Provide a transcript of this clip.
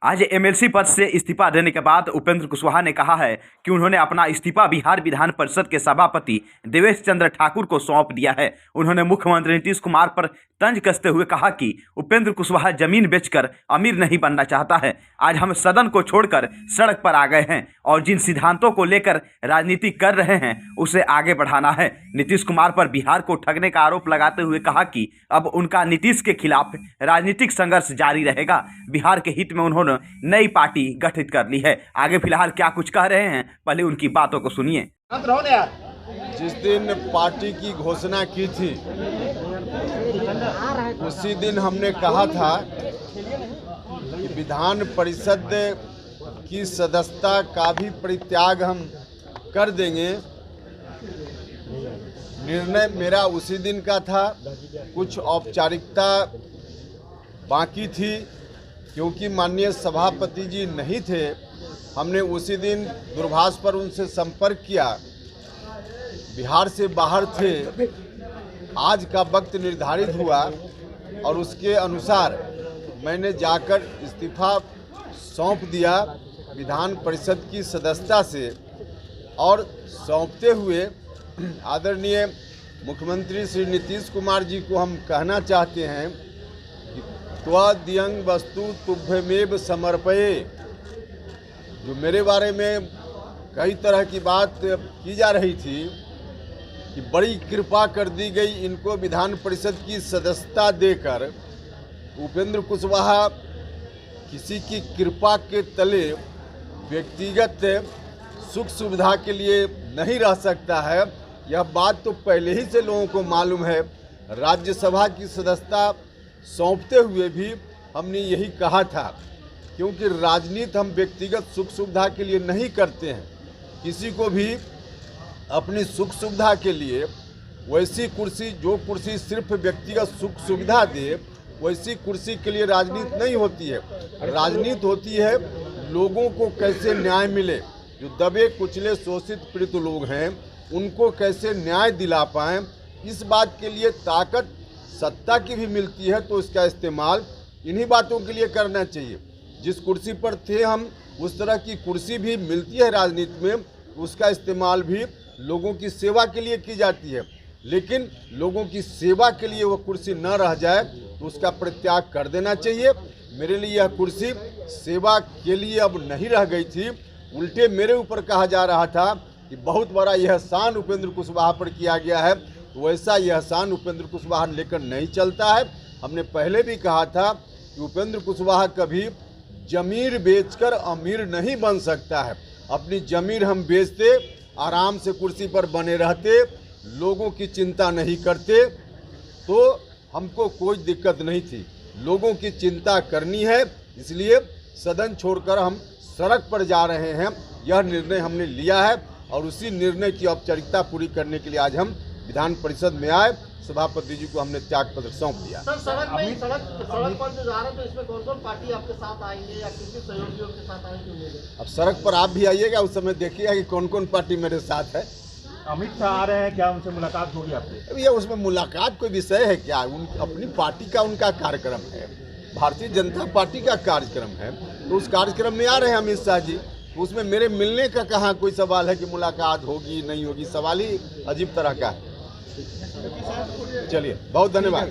आज एमएलसी पद से इस्तीफा देने के बाद उपेंद्र कुशवाहा ने कहा है कि उन्होंने अपना इस्तीफा बिहार विधान परिषद के सभापति देवेश चंद्र ठाकुर को सौंप दिया है। उन्होंने मुख्यमंत्री नीतीश कुमार पर तंज कसते हुए कहा कि उपेंद्र कुशवाहा जमीन बेचकर अमीर नहीं बनना चाहता है। आज हम सदन को छोड़कर सड़क पर आ गए हैं और जिन सिद्धांतों को लेकर राजनीति कर रहे हैं उसे आगे बढ़ाना है। नीतीश कुमार पर बिहार को ठगने का आरोप लगाते हुए कहा कि अब उनका नीतीश के खिलाफ राजनीतिक संघर्ष जारी रहेगा। बिहार के हित में उन्होंने नई पार्टी गठित कर ली है। आगे फिलहाल क्या कुछ कह रहे हैं, पहले उनकी बातों को सुनिए। जिस दिन पार्टी की घोषणा की थी उसी दिन हमने कहा था कि विधान परिषद की सदस्यता का भी परित्याग हम कर देंगे। निर्णय मेरा उसी दिन का था। कुछ औपचारिकता बाकी थी क्योंकि माननीय सभापति जी नहीं थे। हमने उसी दिन दूरभाष पर उनसे संपर्क किया, बिहार से बाहर थे। आज का वक्त निर्धारित हुआ और उसके अनुसार मैंने जाकर इस्तीफा सौंप दिया विधान परिषद की सदस्यता से। और सौंपते हुए आदरणीय मुख्यमंत्री श्री नीतीश कुमार जी को हम कहना चाहते हैं कि त्वदीयं वस्तु तुभ्यमेव समर्पये। जो मेरे बारे में कई तरह की बात की जा रही थी कि बड़ी कृपा कर दी गई इनको विधान परिषद की सदस्यता देकर। उपेंद्र कुशवाहा किसी की कृपा के तले व्यक्तिगत सुख सुविधा के लिए नहीं रह सकता है। यह बात तो पहले ही से लोगों को मालूम है। राज्यसभा की सदस्यता सौंपते हुए भी हमने यही कहा था, क्योंकि राजनीति हम व्यक्तिगत सुख सुविधा के लिए नहीं करते हैं। किसी को भी अपनी सुख सुविधा के लिए वैसी कुर्सी, जो कुर्सी सिर्फ व्यक्तिगत सुख सुविधा दे, वैसी कुर्सी के लिए राजनीति नहीं होती है। राजनीति होती है लोगों को कैसे न्याय मिले। जो दबे कुचले शोषित पीड़ित लोग हैं उनको कैसे न्याय दिला पाएँ, इस बात के लिए ताकत सत्ता की भी मिलती है तो इसका इस्तेमाल इन्हीं बातों के लिए करना चाहिए। जिस कुर्सी पर थे हम, उस तरह की कुर्सी भी मिलती है राजनीति में, उसका इस्तेमाल भी लोगों की सेवा के लिए की जाती है। लेकिन लोगों की सेवा के लिए वह कुर्सी न रह जाए तो उसका परित्याग कर देना चाहिए। मेरे लिए यह कुर्सी सेवा के लिए अब नहीं रह गई थी। उल्टे मेरे ऊपर कहा जा रहा था कि बहुत बड़ा यह एहसान उपेंद्र कुशवाहा पर किया गया है। वैसा यह एहसान उपेंद्र कुशवाहा लेकर नहीं चलता है। हमने पहले भी कहा था कि उपेंद्र कुशवाहा कभी जमीर बेचकर अमीर नहीं बन सकता है। अपनी जमीर हम बेचते, आराम से कुर्सी पर बने रहते, लोगों की चिंता नहीं करते तो हमको कोई दिक्कत नहीं थी। लोगों की चिंता करनी है, इसलिए सदन छोड़कर हम सड़क पर जा रहे हैं। यह निर्णय हमने लिया है और उसी निर्णय की औपचारिकता पूरी करने के लिए आज हम विधान परिषद में आए। सभापति जी को हमने त्याग पत्र सौंप दिया। सर, सड़क पर जो जा रहे हैं तो इसमें कौन-कौन पार्टी आपके साथ आएंगे या किसी सहयोगियों के साथ आएंगे? अब सड़क पर आप भी आइएगा, उस समय देखिएगा कि कौन कौन पार्टी मेरे साथ है। अमित शाह आ रहे हैं, क्या उनसे मुलाकात होगी आपकी? अब ये उसमें मुलाकात कोई विषय है क्या? अपनी पार्टी का उनका कार्यक्रम है, भारतीय जनता पार्टी का कार्यक्रम है, तो उस कार्यक्रम में आ रहे हैं अमित शाह जी। तो उसमें मेरे मिलने का कहाँ कोई सवाल है कि मुलाकात होगी नहीं होगी? सवाल ही अजीब तरह का है। चलिए, बहुत धन्यवाद।